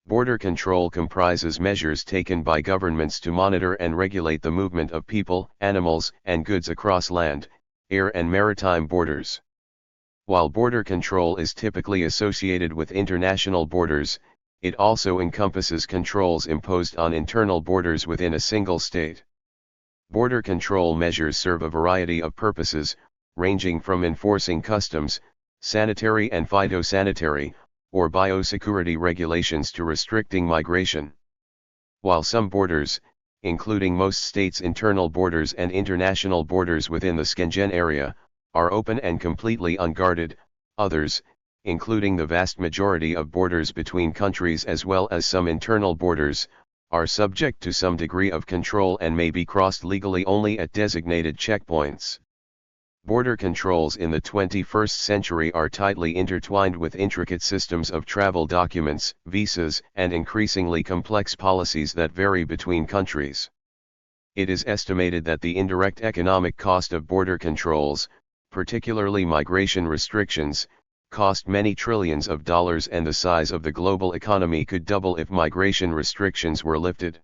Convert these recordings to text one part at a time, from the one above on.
Border control comprises measures taken by governments to monitor and regulate the movement of people, animals, and goods across land, air and maritime borders. While border control is typically associated with international borders, it also encompasses controls imposed on internal borders within a single state. Border control measures serve a variety of purposes, ranging from enforcing customs, sanitary and phytosanitary, or biosecurity regulations to restricting migration. While some borders, including most states' internal borders and international borders within the Schengen Area, are open and completely unguarded, others, including the vast majority of borders between countries as well as some internal borders, are subject to some degree of control and may be crossed legally only at designated checkpoints. Border controls in the 21st century are tightly intertwined with intricate systems of travel documents, visas, and increasingly complex policies that vary between countries. It is estimated that the indirect economic cost of border controls, particularly migration restrictions, cost many trillions of dollars, and the size of the global economy could double if migration restrictions were lifted.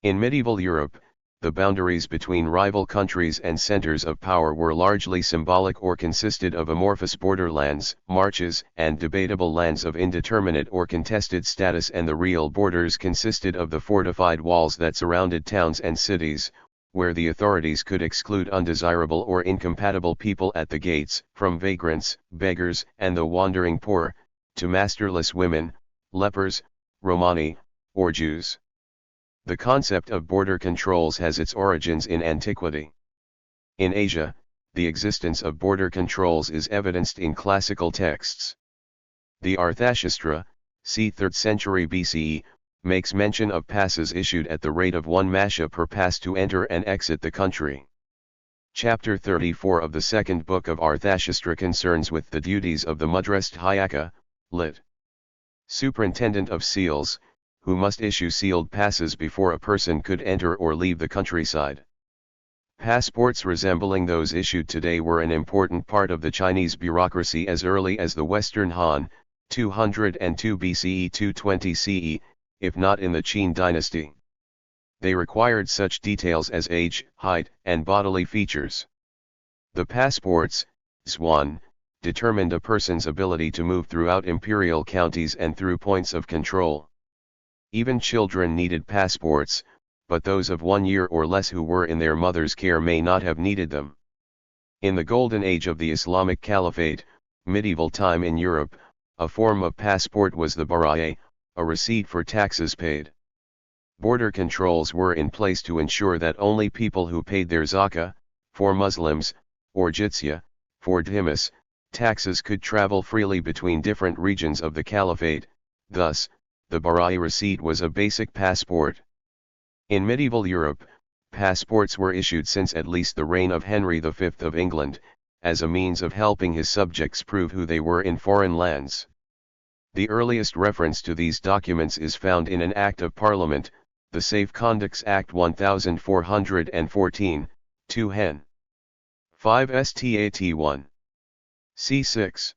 In medieval Europe, the boundaries between rival countries and centers of power were largely symbolic or consisted of amorphous borderlands, marches, and debatable lands of indeterminate or contested status, and the real borders consisted of the fortified walls that surrounded towns and cities, where the authorities could exclude undesirable or incompatible people at the gates, from vagrants, beggars, and the wandering poor, to masterless women, lepers, Romani, or Jews. The concept of border controls has its origins in antiquity. In Asia, the existence of border controls is evidenced in classical texts. The Arthashastra, c. 3rd century BCE, makes mention of passes issued at the rate of 1 masha per pass to enter and exit the country. Chapter 34 of the second book of Arthashastra concerns with the duties of the Mudrasthayaka, lit. Superintendent of seals, who must issue sealed passes before a person could enter or leave the countryside. Passports resembling those issued today were an important part of the Chinese bureaucracy as early as the Western Han, 202 BCE 220 CE, if not in the Qin dynasty. They required such details as age, height, and bodily features. The passports, Zwan, determined a person's ability to move throughout imperial counties and through points of control. Even children needed passports, but those of 1 year or less who were in their mother's care may not have needed them. In the golden age of the Islamic Caliphate, medieval time in Europe, a form of passport was the baraye, a receipt for taxes paid. Border controls were in place to ensure that only people who paid their zakah, for Muslims, or jizya, for dhimmis, taxes could travel freely between different regions of the Caliphate. Thus, the baraye receipt was a basic passport. In medieval Europe, passports were issued since at least the reign of Henry V of England, as a means of helping his subjects prove who they were in foreign lands. The earliest reference to these documents is found in an Act of Parliament, the Safe Conducts Act 1414, 2 Hen. 5 Stat 1. c. 6.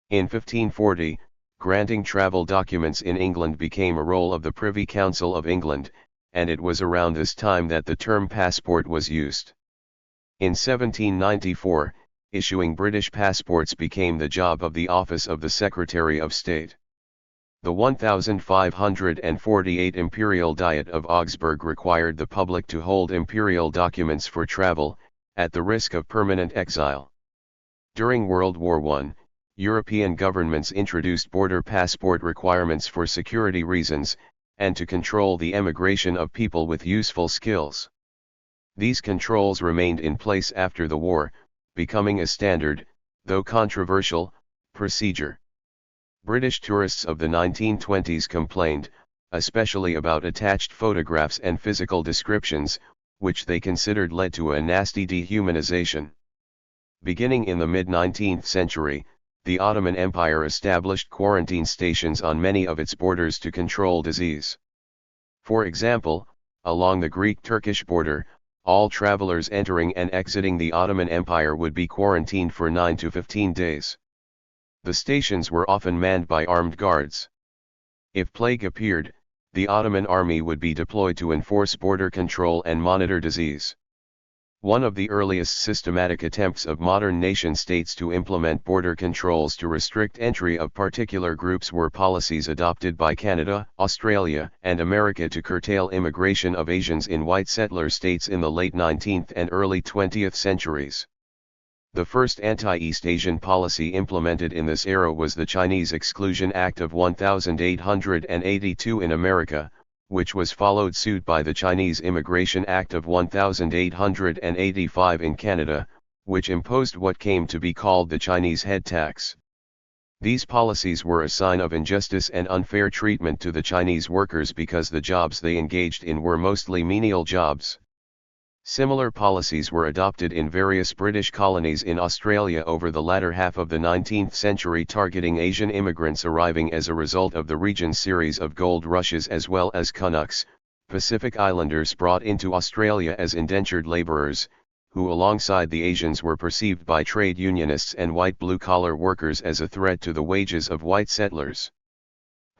In 1540, granting travel documents in England became a role of the Privy Council of England, and it was around this time that the term passport was used. In 1794, issuing British passports became the job of the Office of the Secretary of State. The 1548 Imperial Diet of Augsburg required the public to hold imperial documents for travel, at the risk of permanent exile. During World War I, European governments introduced border passport requirements for security reasons, and to control the emigration of people with useful skills. These controls remained in place after the war, becoming a standard, though controversial, procedure. British tourists of the 1920s complained, especially about attached photographs and physical descriptions, which they considered led to a nasty dehumanization. Beginning in the mid-19th century, the Ottoman Empire established quarantine stations on many of its borders to control disease. For example, along the Greek-Turkish border, all travelers entering and exiting the Ottoman Empire would be quarantined for 9 to 15 days. The stations were often manned by armed guards. If plague appeared, the Ottoman army would be deployed to enforce border control and monitor disease. One of the earliest systematic attempts of modern nation-states to implement border controls to restrict entry of particular groups were policies adopted by Canada, Australia, and America to curtail immigration of Asians in white settler states in the late 19th and early 20th centuries. The first anti-East Asian policy implemented in this era was the Chinese Exclusion Act of 1882 in America, which was followed suit by the Chinese Immigration Act of 1885 in Canada, which imposed what came to be called the Chinese head tax. These policies were a sign of injustice and unfair treatment to the Chinese workers because the jobs they engaged in were mostly menial jobs. Similar policies were adopted in various British colonies in Australia over the latter half of the 19th century, targeting Asian immigrants arriving as a result of the region's series of gold rushes, as well as Canucks, Pacific Islanders brought into Australia as indentured labourers, who alongside the Asians were perceived by trade unionists and white blue-collar workers as a threat to the wages of white settlers.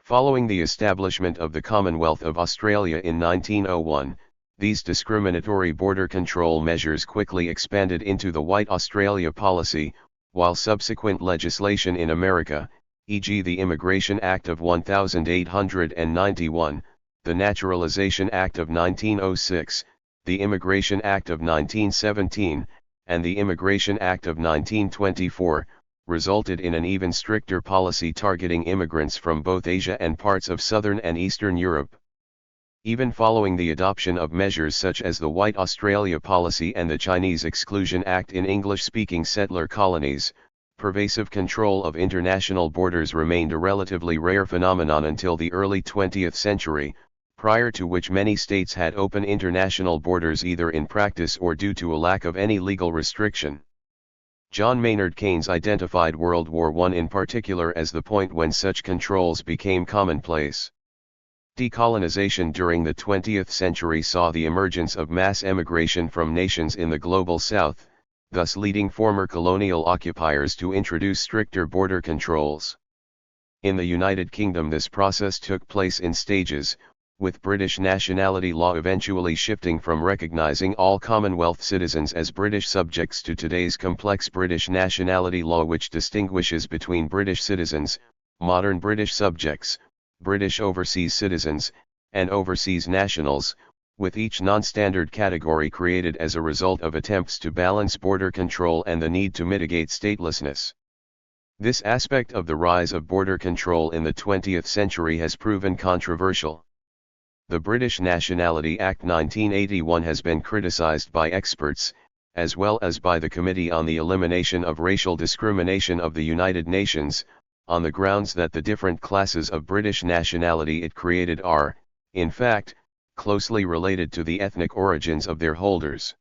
Following the establishment of the Commonwealth of Australia in 1901, these discriminatory border control measures quickly expanded into the White Australia policy, while subsequent legislation in America, e.g. the Immigration Act of 1891, the Naturalization Act of 1906, the Immigration Act of 1917, and the Immigration Act of 1924, resulted in an even stricter policy targeting immigrants from both Asia and parts of Southern and Eastern Europe. Even following the adoption of measures such as the White Australia policy and the Chinese Exclusion Act in English-speaking settler colonies, pervasive control of international borders remained a relatively rare phenomenon until the early 20th century, prior to which many states had open international borders either in practice or due to a lack of any legal restriction. John Maynard Keynes identified World War I in particular as the point when such controls became commonplace. Decolonization during the 20th century saw the emergence of mass emigration from nations in the global south, thus leading former colonial occupiers to introduce stricter border controls. In the United Kingdom, this process took place in stages, with British nationality law eventually shifting from recognising all Commonwealth citizens as British subjects to today's complex British nationality law, which distinguishes between British citizens, modern British subjects, British overseas citizens, and overseas nationals, with each non-standard category created as a result of attempts to balance border control and the need to mitigate statelessness. This aspect of the rise of border control in the 20th century has proven controversial. The British Nationality Act 1981 has been criticised by experts, as well as by the Committee on the Elimination of Racial Discrimination of the United Nations, on the grounds that the different classes of British nationality it created are, in fact, closely related to the ethnic origins of their holders.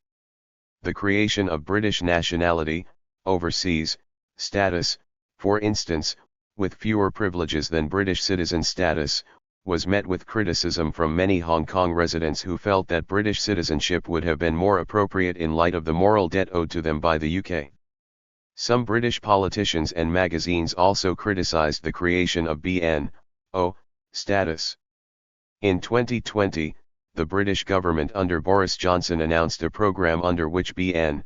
The creation of British nationality, overseas, status, for instance, with fewer privileges than British citizen status, was met with criticism from many Hong Kong residents who felt that British citizenship would have been more appropriate in light of the moral debt owed to them by the UK. Some British politicians and magazines also criticised the creation of BNO status. In 2020, the British government under Boris Johnson announced a programme under which BNOs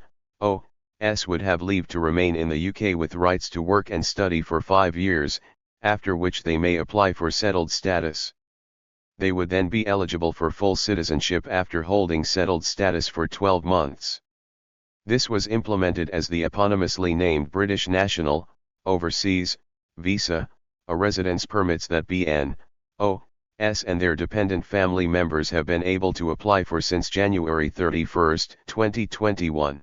would have leave to remain in the UK with rights to work and study for 5 years, after which they may apply for settled status. They would then be eligible for full citizenship after holding settled status for 12 months. This was implemented as the eponymously named British National, Overseas, Visa, a residence permits that BNOs and their dependent family members have been able to apply for since January 31, 2021.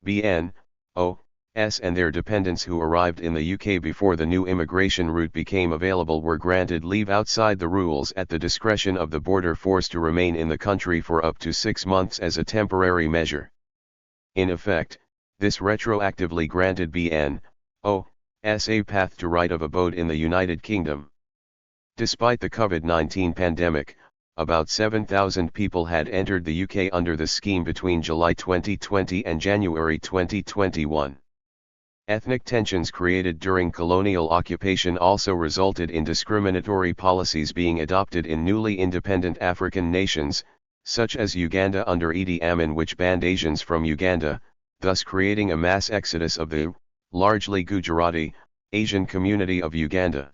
BNOs and their dependents who arrived in the UK before the new immigration route became available were granted leave outside the rules at the discretion of the border force to remain in the country for up to 6 months as a temporary measure. In effect, this retroactively granted BNOs a path to right of abode in the United Kingdom. Despite the COVID-19 pandemic, about 7,000 people had entered the UK under the scheme between July 2020 and January 2021. Ethnic tensions created during colonial occupation also resulted in discriminatory policies being adopted in newly independent African nations, such as Uganda under Idi Amin, which banned Asians from Uganda, thus creating a mass exodus of the, largely Gujarati, Asian community of Uganda.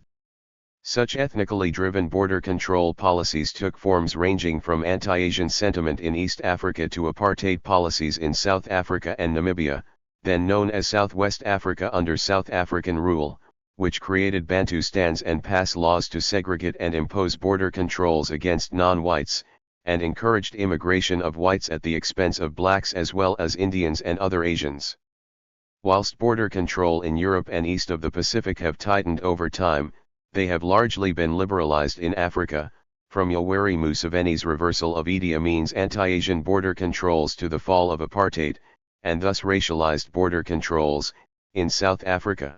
Such ethnically driven border control policies took forms ranging from anti-Asian sentiment in East Africa to apartheid policies in South Africa and Namibia, then known as Southwest Africa under South African rule, which created Bantustans and passed laws to segregate and impose border controls against non-whites, and encouraged immigration of whites at the expense of blacks as well as Indians and other Asians. Whilst border control in Europe and east of the Pacific have tightened over time, they have largely been liberalized in Africa, from Yoweri Museveni's reversal of Idi Amin's anti-Asian border controls to the fall of apartheid, and thus racialized border controls, in South Africa.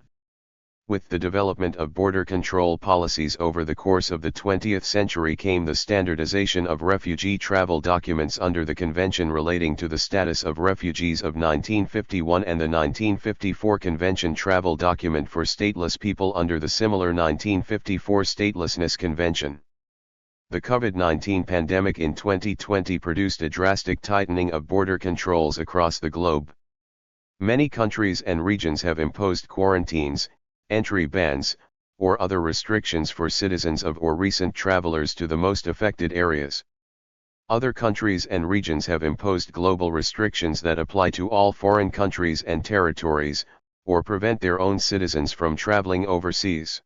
With the development of border control policies over the course of the 20th century came the standardization of refugee travel documents under the Convention relating to the status of refugees of 1951 and the 1954 Convention travel document for stateless people under the similar 1954 Statelessness Convention. The COVID-19 pandemic in 2020 produced a drastic tightening of border controls across the globe. Many countries and regions have imposed quarantines, entry bans, or other restrictions for citizens of or recent travelers to the most affected areas. Other countries and regions have imposed global restrictions that apply to all foreign countries and territories, or prevent their own citizens from traveling overseas.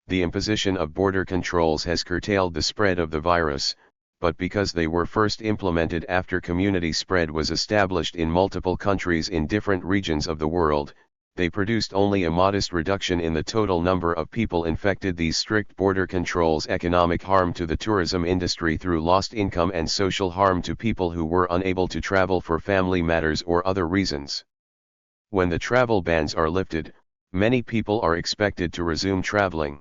The imposition of border controls has curtailed the spread of the virus, but because they were first implemented after community spread was established in multiple countries in different regions of the world, they produced only a modest reduction in the total number of people infected. These strict border controls economic harm to the tourism industry through lost income and social harm to people who were unable to travel for family matters or other reasons. When the travel bans are lifted, many people are expected to resume traveling.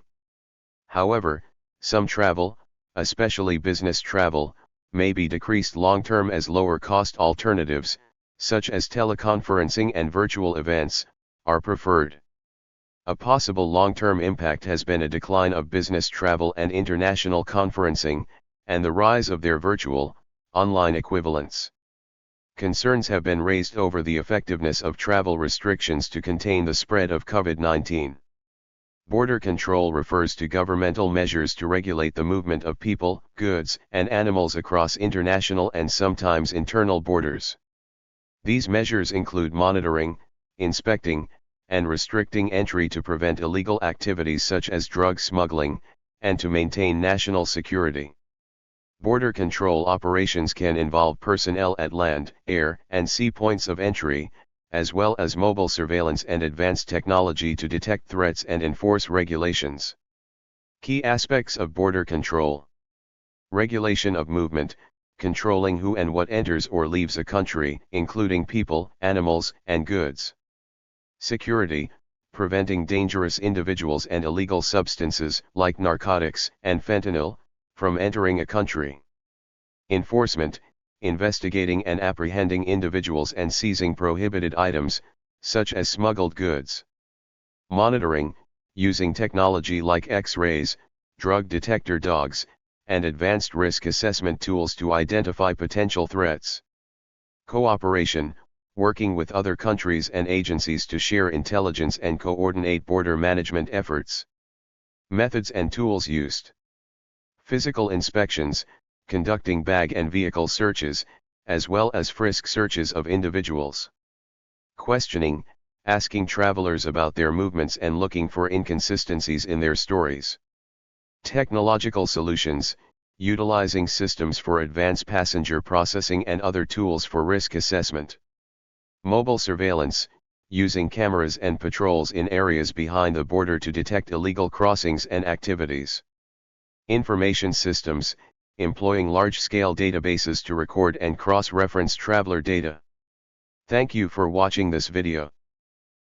However, some travel, especially business travel, may be decreased long-term as lower-cost alternatives, such as teleconferencing and virtual events, are preferred. A possible long-term impact has been a decline of business travel and international conferencing, and the rise of their virtual, online equivalents. Concerns have been raised over the effectiveness of travel restrictions to contain the spread of COVID-19. Border control refers to governmental measures to regulate the movement of people, goods, and animals across international and sometimes internal borders. These measures include monitoring, inspecting, and restricting entry to prevent illegal activities such as drug smuggling, and to maintain national security. Border control operations can involve personnel at land, air, and sea points of entry, as well as mobile surveillance and advanced technology to detect threats and enforce regulations. Key aspects of border control: regulation of movement, controlling who and what enters or leaves a country, including people, animals, and goods. Security, preventing dangerous individuals and illegal substances, like narcotics and fentanyl, from entering a country. Enforcement, investigating and apprehending individuals and seizing prohibited items, such as smuggled goods. Monitoring, using technology like X-rays, drug detector dogs, and advanced risk assessment tools to identify potential threats. Cooperation, working with other countries and agencies to share intelligence and coordinate border management efforts. Methods and tools used: physical inspections, conducting bag and vehicle searches, as well as frisk searches of individuals. Questioning, asking travelers about their movements and looking for inconsistencies in their stories. Technological solutions, utilizing systems for advanced passenger processing and other tools for risk assessment. Mobile surveillance, using cameras and patrols in areas behind the border to detect illegal crossings and activities. Information systems, employing large-scale databases to record and cross-reference traveler data. Thank you for watching this video.